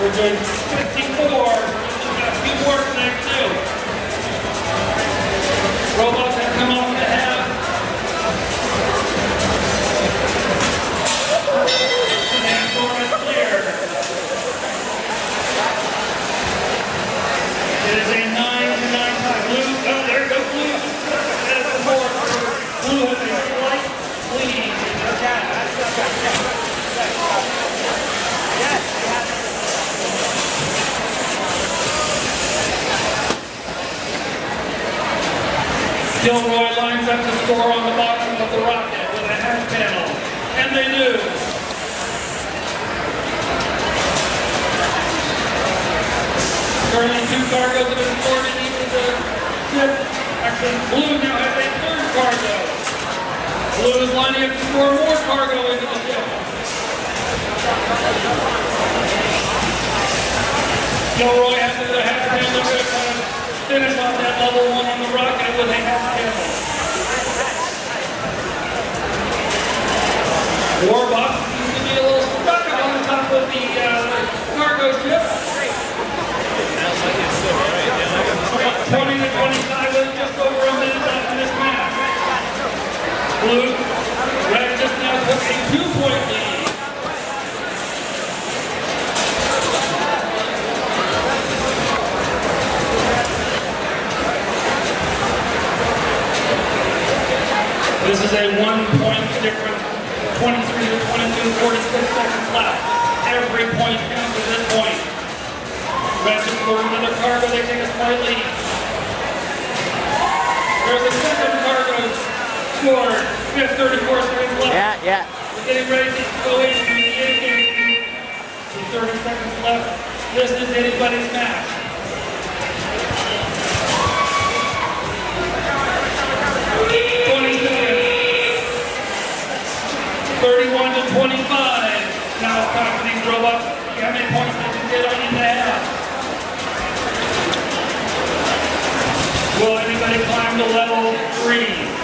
We're doing 54. We've got a few more tonight too. Robots have come off the half. And door is clear. It is a 9-9 tie. Blue, oh, there goes blue. That is the board. Blue has a slight lead. Gilroy lines up to score on the bottom of the rocket with a half panel. And they do. Currently 2 cargoes have been scored in each of the fifth. Actually, blue now has a 3rd cargo. Blue is lining up to score more cargo into the ship. Gilroy has it with a half panel. They're going to kind of finish off that level 1 on the rocket with a half panel. Warbox seems to be a little stuck on the top of the cargo ship. 20 to 25 with just over a minute left in this match. Blue, red just now took a 2-point lead. This is a 1-point difference, 23 to 22, 46 seconds left. Every point counts at this point. Red just scored another cargo, they take a slight lead. There's a 2nd cargo scored, 34 seconds left. Yeah. We're getting ready to go into the 8th game. 30 seconds left. This is anybody's match. 31 to 25. Now it's time for these robots. See how many points they can get on in the half. Will anybody climb to level 3?